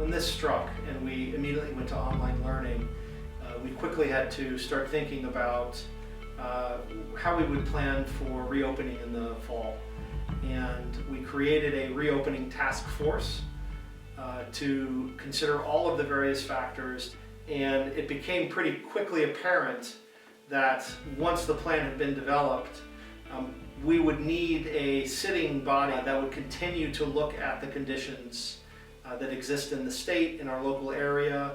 When this struck and we immediately went to online learning, we quickly had to start thinking about how we would plan for reopening in the fall. And we created a reopening task force to consider all of the various factors. And it became pretty quickly apparent that once the plan had been developed, we would need a sitting body that would continue to look at the conditions that exist in the state, in our local area.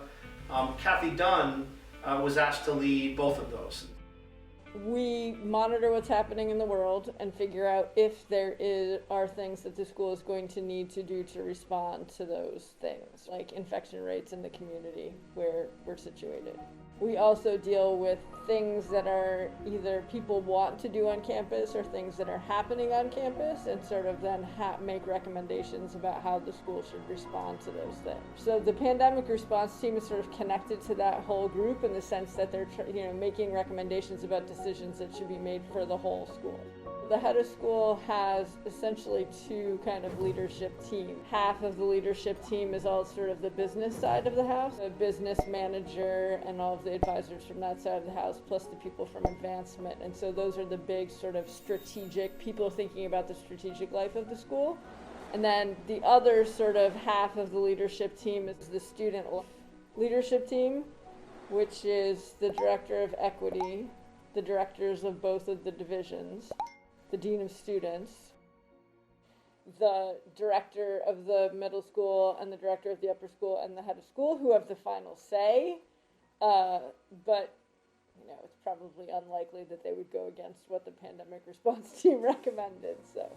Kathy Dunn was asked to lead both of those. We monitor what's happening in the world and figure out if there are things that the school is going to need to do to respond to those things, like infection rates in the community where we're situated. We also deal with things that are either people want to do on campus or things that are happening on campus, and sort of then make recommendations about how the school should respond to those things. So the pandemic response team is sort of connected to that whole group in the sense that they're making recommendations about decisions that should be made for the whole school. The head of school has essentially two kind of leadership teams. Half of the leadership team is all sort of the business side of the house, the business manager and all of the advisors from that side of the house, plus the people from advancement. And so those are the big sort of strategic people thinking about the strategic life of the school. And then the other sort of half of the leadership team is the student leadership team, which is the director of equity, the directors of both of the divisions, the dean of students, the director of the middle school and the director of the upper school and the head of school, who have the final say. But it's probably unlikely that they would go against what the pandemic response team recommended. So.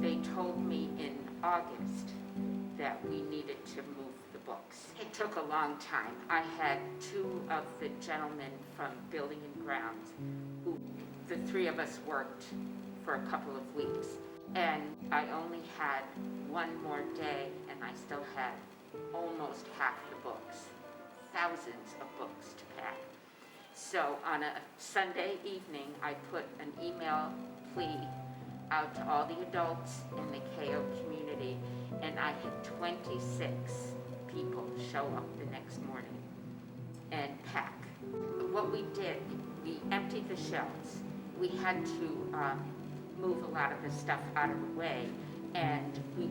They told me in August that we needed to move the books. It took a long time. I had two of the gentlemen from Building and Grounds, who the three of us worked for a couple of weeks. And I only had one more day and I still had almost half the books, thousands of books to pack. So on a Sunday evening, I put an email plea out to all the adults in the KO community, and I had 26 people show up the next morning and pack. What we did, we emptied the shelves. We had to move a lot of the stuff out of the way, and we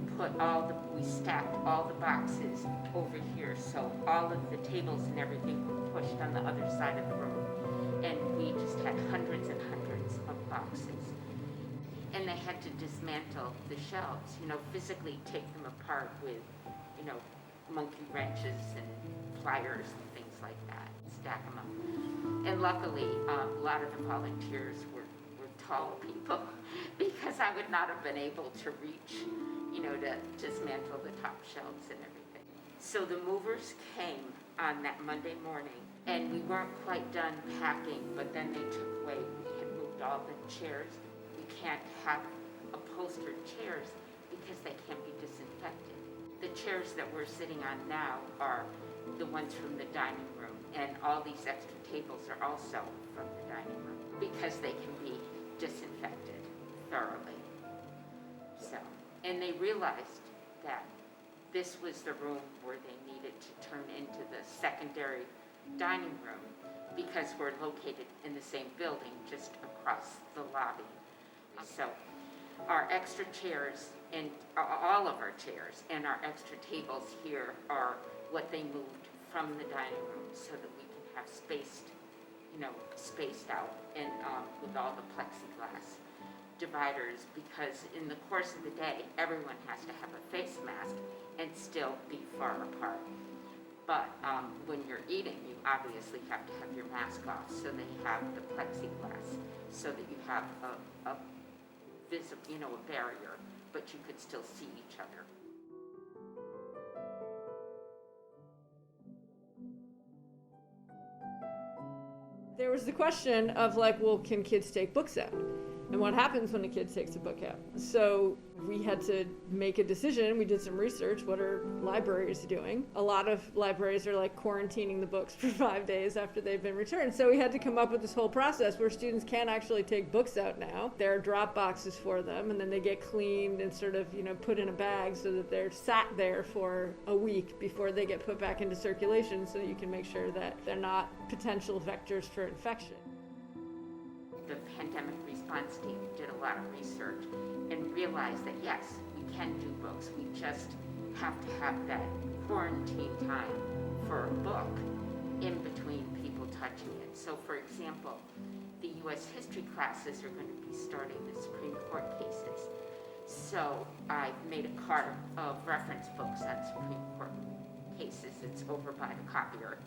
stacked all the boxes over here, so all of the tables and everything were pushed on the other side of the room, and we just had hundreds and hundreds of boxes. And they had to dismantle the shelves, physically take them apart with, monkey wrenches and pliers and things like that, stack them up. And luckily, a lot of the volunteers were tall people because I would not have been able to reach, to dismantle the top shelves and everything. So the movers came on that Monday morning, and we weren't quite done packing, but then they took away, we had moved all the chairs. Can't have upholstered chairs because they can't be disinfected. The chairs that we're sitting on now are the ones from the dining room, and all these extra tables are also from the dining room because they can be disinfected thoroughly. So, and they realized that this was the room where they needed to turn into the secondary dining room because we're located in the same building just across the lobby. So our extra chairs and all of our chairs and our extra tables here are what they moved from the dining room so that we can have spaced out and with all the plexiglass dividers, because in the course of the day, everyone has to have a face mask and still be far apart. But when you're eating, you obviously have to have your mask off, so they have the plexiglass so that you have a barrier, but you could still see each other. There was the question of can kids take books out? And what happens when a kid takes a book out? So we had to make a decision. We did some research. What are libraries doing? A lot of libraries are like quarantining the books for 5 days after they've been returned. So we had to come up with this whole process where students can actually take books out now. There are drop boxes for them, and then they get cleaned and sort of, put in a bag so that they're sat there for a week before they get put back into circulation, so that you can make sure that they're not potential vectors for infection. The pandemic response team did a lot of research and realized that yes, we can do books. We just have to have that quarantine time for a book in between people touching it. So for example, the U.S. history classes are going to be starting the Supreme Court cases. So I've made a cart of reference books on Supreme Court cases. It's over by the copier.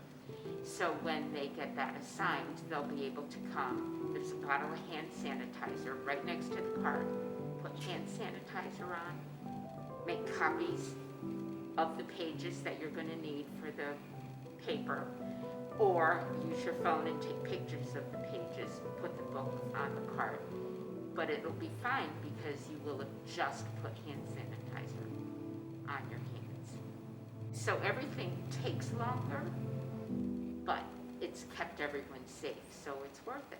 So when they get that assigned, they'll be able to come. There's a bottle of hand sanitizer right next to the cart. Put hand sanitizer on. Make copies of the pages that you're going to need for the paper. Or use your phone and take pictures of the pages and put the book on the cart. But it'll be fine because you will have just put hand sanitizer on your hands. So everything takes longer, but it's kept everyone safe, so it's worth it.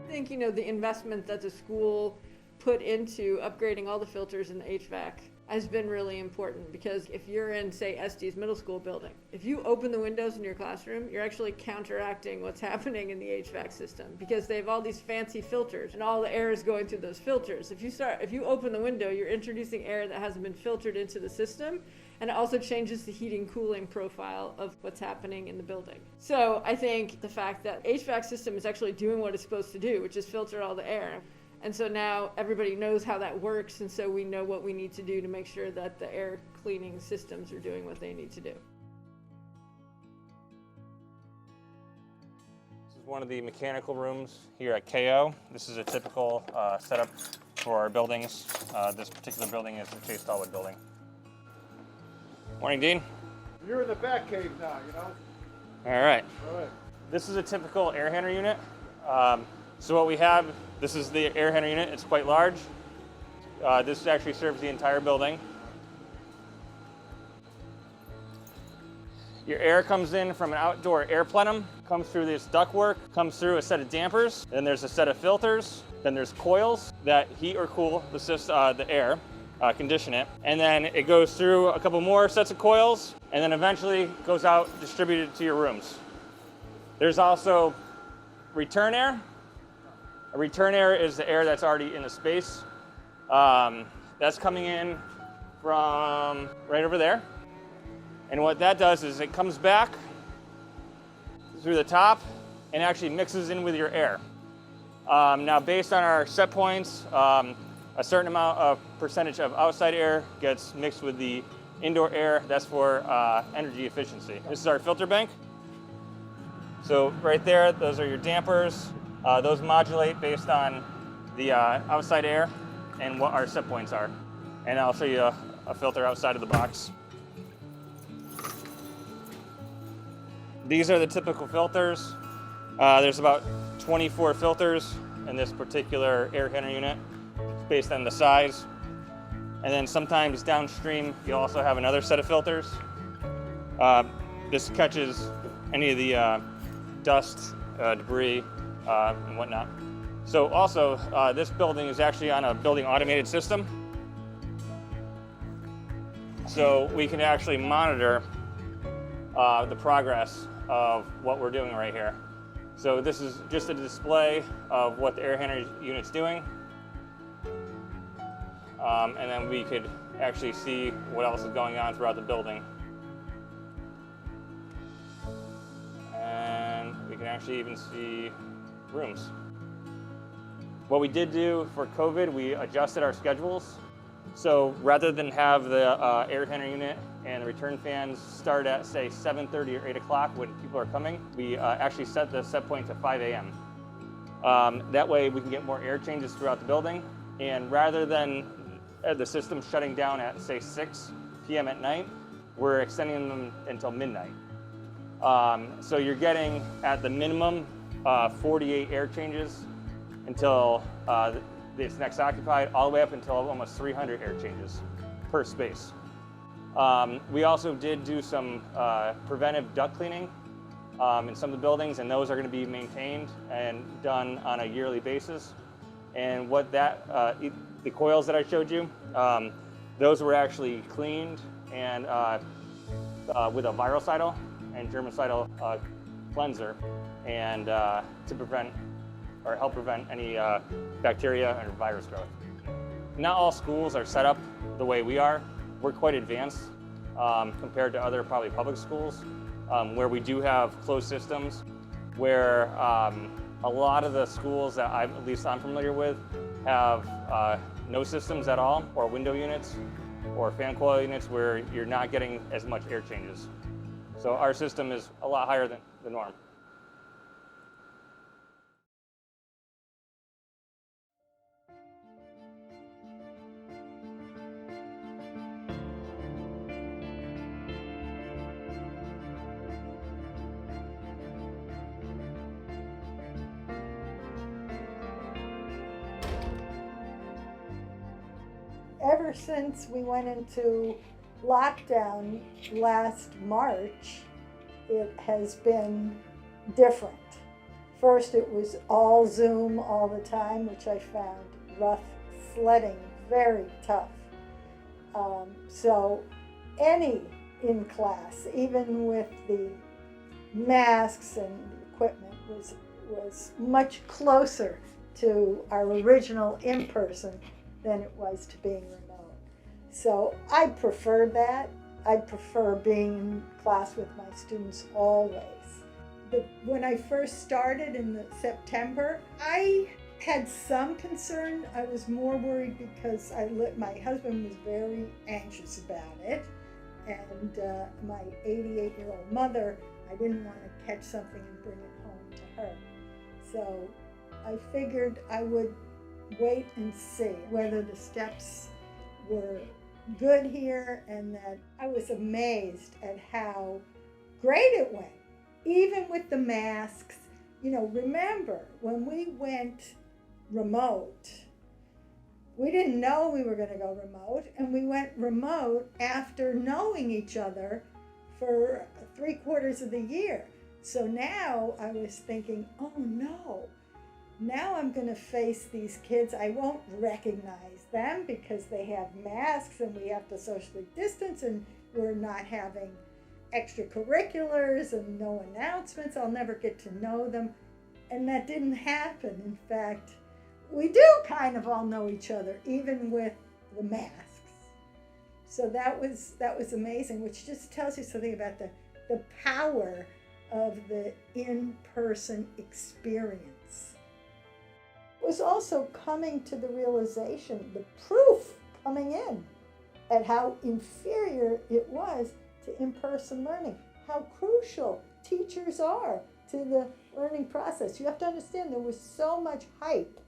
I think, the investment that the school put into upgrading all the filters in the HVAC has been really important, because if you're in, say, Estes Middle School building, if you open the windows in your classroom, you're actually counteracting what's happening in the HVAC system, because they have all these fancy filters and all the air is going through those filters. If you open the window, you're introducing air that hasn't been filtered into the system, and it also changes the heating cooling profile of what's happening in the building. So I think the fact that HVAC system is actually doing what it's supposed to do, which is filter all the air. And so now everybody knows how that works, and so we know what we need to do to make sure that the air cleaning systems are doing what they need to do. This is one of the mechanical rooms here at KO. This is a typical setup for our buildings. This particular building is the Chase Stallwood building. Morning, Dean. You're in the back cave now, All right. All right. This is a typical air handler unit. So what we have, this is the air handler unit. It's quite large. This actually serves the entire building. Your air comes in from an outdoor air plenum, comes through this ductwork, comes through a set of dampers, then there's a set of filters, then there's coils that heat or cool the air, condition it, and then it goes through a couple more sets of coils, and then eventually goes out distributed to your rooms. There's also return air. A return air is the air that's already in the space. That's coming in from right over there. And what that does is it comes back through the top and actually mixes in with your air. Now, based on our set points, a certain amount of percentage of outside air gets mixed with the indoor air. That's for energy efficiency. This is our filter bank. So right there, those are your dampers. Those modulate based on the outside air and what our set points are. And I'll show you a filter outside of the box. These are the typical filters. There's about 24 filters in this particular air handler unit. It's based on the size. And then sometimes downstream, you also have another set of filters. This catches any of the dust, debris, and whatnot. So also, this building is actually on a building automated system. So we can actually monitor the progress of what we're doing right here. So this is just a display of what the air handler unit's doing. And then we could actually see what else is going on throughout the building. And we can actually even see rooms. What we did do for COVID, we adjusted our schedules. So rather than have the air handler unit and the return fans start at, say, 7:30 or 8 o'clock when people are coming, we actually set the set point to 5 a.m. That way we can get more air changes throughout the building, and rather than the system shutting down at, say, 6 p.m. at night, we're extending them until midnight. So you're getting, at the minimum, 48 air changes until it's next occupied, all the way up until almost 300 air changes per space. We also did do some preventive duct cleaning in some of the buildings, and those are going to be maintained and done on a yearly basis. And what that, the coils that I showed you, those were actually cleaned and with a virucidal and germicidal cleanser, and to prevent or help prevent any bacteria and virus growth. Not all schools are set up the way we are. We're quite advanced compared to other probably public schools, where we do have closed systems, where a lot of the schools that at least I'm familiar with have no systems at all, or window units, or fan coil units where you're not getting as much air changes. So our system is a lot higher than the norm. Ever since we went into lockdown last March, it has been different. First, it was all Zoom all the time, which I found rough sledding, very tough. So any in class, even with the masks and the equipment, was much closer to our original in-person than it was to being remote. So I prefer that. I prefer being in class with my students always. When I first started in September, I had some concern. I was more worried because my husband was very anxious about it, and my 88-year-old mother, I didn't want to catch something and bring it home to her. So I figured I would wait and see whether the steps were good here, and that I was amazed at how great it went, even with the masks. You know, remember when we went remote, we didn't know we were going to go remote, and we went remote after knowing each other for 3/4 of the year. So now I was thinking, oh no, now I'm going to face these kids. I won't recognize them because they have masks and we have to socially distance, and we're not having extracurriculars and no announcements. I'll never get to know them. And that didn't happen. In fact, we do kind of all know each other, even with the masks. So that was amazing, which just tells you something about the power of the in-person experience. Was also coming to the realization, the proof coming in at how inferior it was to in-person learning, how crucial teachers are to the learning process. You have to understand there was so much hype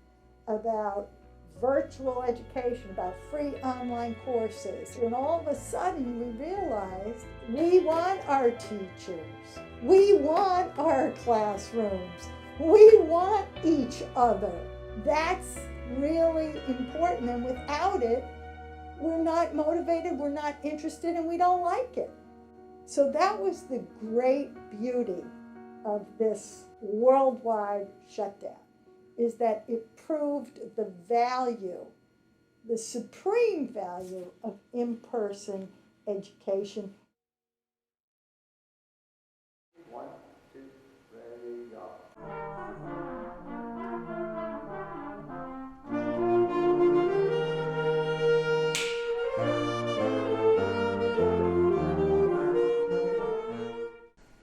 about virtual education, about free online courses, and all of a sudden we realized we want our teachers, we want our classrooms, we want each other. That's really important, and without it, we're not motivated, we're not interested, and we don't like it. So that was the great beauty of this worldwide shutdown, is that it proved the value, the supreme value of in-person education. 1, 2, ready, go.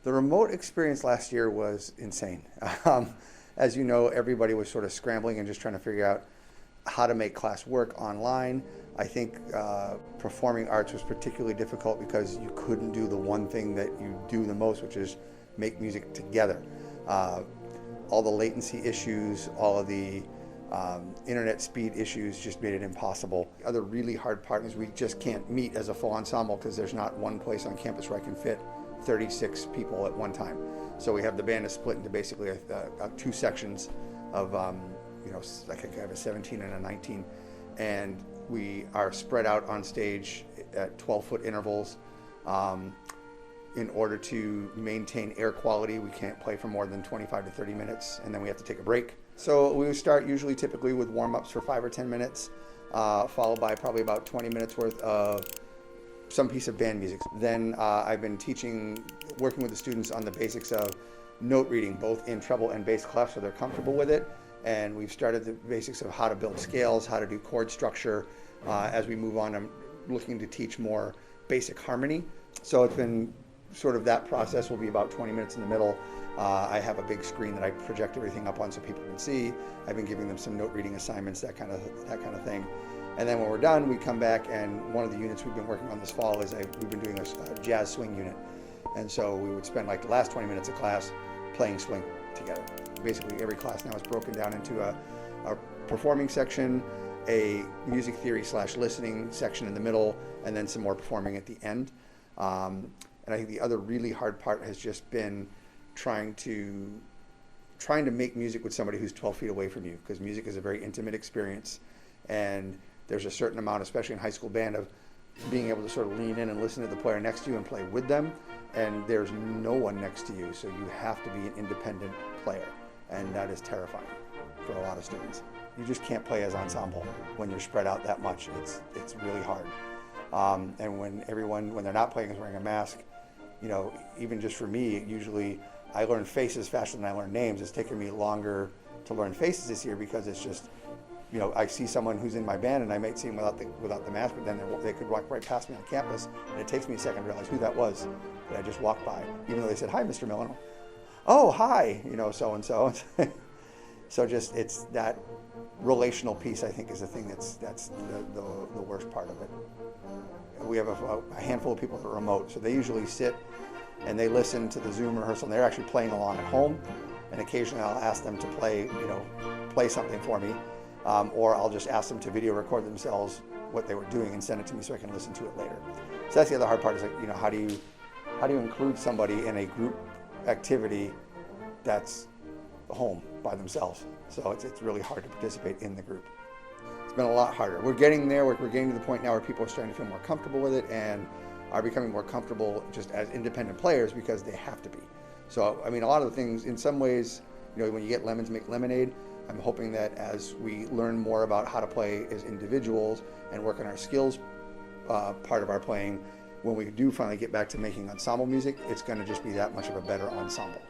The remote experience last year was insane. As you know, everybody was sort of scrambling and just trying to figure out how to make class work online. I think performing arts was particularly difficult because you couldn't do the one thing that you do the most, which is make music together. all the latency issues, all of the internet speed issues just made it impossible. The other really hard part is we just can't meet as a full ensemble because there's not one place on campus where I can fit 36 people at one time. So we have the band is split into basically two sections of, like I have a 17 and a 19, and we are spread out on stage at 12-foot intervals. In order to maintain air quality, we can't play for more than 25 to 30 minutes, and then we have to take a break. So we would start usually typically with warm-ups for 5 or 10 minutes, followed by probably about 20 minutes worth of some piece of band music. Then I've been working with the students on the basics of note reading, both in treble and bass clef, so they're comfortable with it. And we've started the basics of how to build scales, how to do chord structure. As we move on, I'm looking to teach more basic harmony. So it's been sort of that process will be about 20 minutes in the middle. I have a big screen that I project everything up on so people can see. I've been giving them some note reading assignments, that kind of thing. And then when we're done, we come back, and one of the units we've been working on this fall is we've been doing a jazz swing unit. And so we would spend like the last 20 minutes of class playing swing together. Basically every class now is broken down into a performing section, a music theory / listening section in the middle, and then some more performing at the end. And I think the other really hard part has just been trying to make music with somebody who's 12 feet away from you, because music is a very intimate experience, and there's a certain amount, especially in high school band, of being able to sort of lean in and listen to the player next to you and play with them, and there's no one next to you, so you have to be an independent player, and that is terrifying for a lot of students. You just can't play as ensemble when you're spread out that much. It's really hard. And when they're not playing, is wearing a mask, even just for me, usually I learn faces faster than I learn names. It's taken me longer to learn faces this year because it's just, I see someone who's in my band and I might see them without the mask, but then they could walk right past me on campus, and it takes me a second to realize who that was that I just walked by, even though they said, "Hi, Mr. Millen." "Oh, hi," so and so. So just it's that relational piece, I think, is the thing that's the worst part of it. We have a handful of people that are remote, so they usually sit and they listen to the Zoom rehearsal, and they're actually playing along at home. And occasionally I'll ask them to play something for me, or I'll just ask them to video record themselves what they were doing and send it to me so I can listen to it later. So that's the other hard part, is how do you include somebody in a group activity that's home by themselves? So it's really hard to participate in the group. It's been a lot harder. We're getting there. We're getting to the point now where people are starting to feel more comfortable with it and are becoming more comfortable just as independent players because they have to be. So, a lot of the things, in some ways, when you get lemons, make lemonade. I'm hoping that as we learn more about how to play as individuals and work on our skills part of our playing, when we do finally get back to making ensemble music, it's going to just be that much of a better ensemble.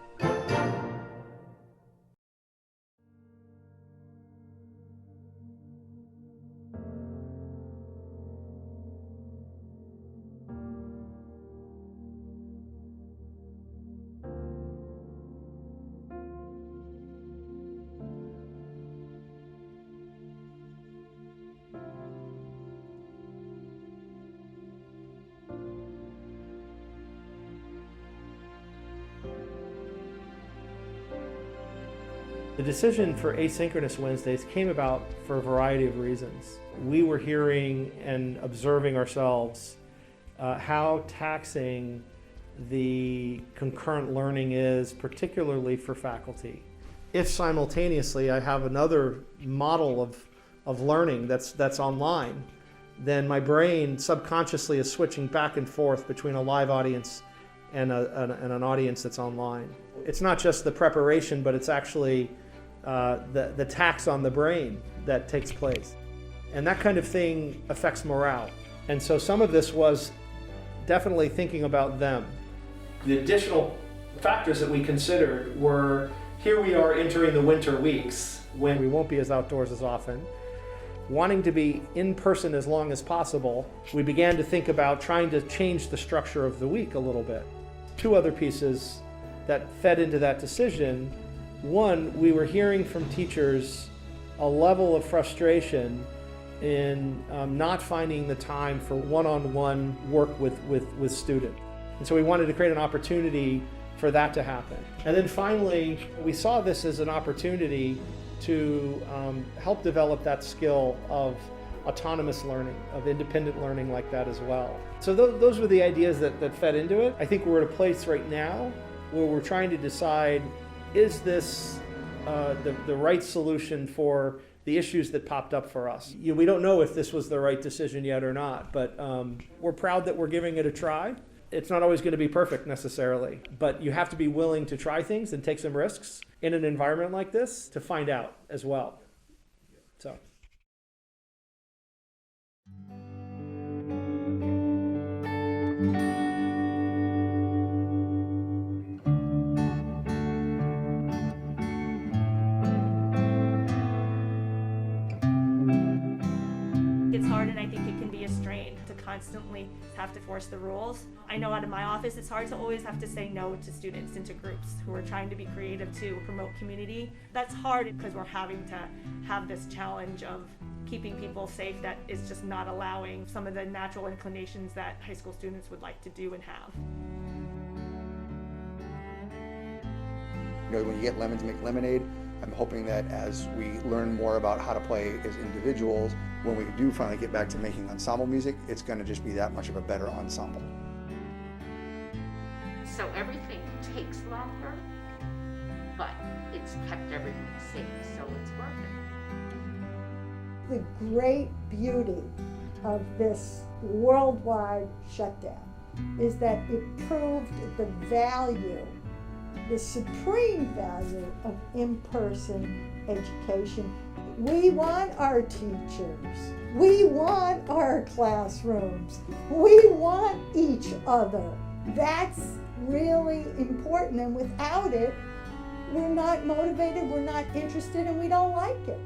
The decision for asynchronous Wednesdays came about for a variety of reasons. We were hearing and observing ourselves how taxing the concurrent learning is, particularly for faculty. If simultaneously I have another model of learning that's online, then my brain subconsciously is switching back and forth between a live audience and an audience that's online. It's not just the preparation, but it's actually the tax on the brain that takes place. And that kind of thing affects morale. And so some of this was definitely thinking about them. The additional factors that we considered were, here we are entering the winter weeks when we won't be as outdoors as often. Wanting to be in person as long as possible, we began to think about trying to change the structure of the week a little bit. Two other pieces that fed into that decision. One, we were hearing from teachers a level of frustration in not finding the time for one-on-one work with students. And so we wanted to create an opportunity for that to happen. And then finally, we saw this as an opportunity to help develop that skill of autonomous learning, of independent learning like that as well. So those were the ideas that fed into it. I think we're at a place right now where we're trying to decide, is this the right solution for the issues that popped up for us? We don't know if this was the right decision yet or not, but we're proud that we're giving it a try. It's not always going to be perfect necessarily, but you have to be willing to try things and take some risks in an environment like this to find out as well. So. It's hard, and I think it can be a strain to constantly have to force the rules. I know out of my office it's hard to always have to say no to students and to groups who are trying to be creative to promote community. That's hard because we're having to have this challenge of keeping people safe that is just not allowing some of the natural inclinations that high school students would like to do and have. When you get lemons, make lemonade. I'm hoping that as we learn more about how to play as individuals, when we do finally get back to making ensemble music, it's going to just be that much of a better ensemble. So everything takes longer, but it's kept everything safe, so it's worth it. The great beauty of this worldwide shutdown is that it proved the value, the supreme value of in-person education. We want our teachers. We want our classrooms. We want each other. That's really important, and without it, we're not motivated, we're not interested, and we don't like it.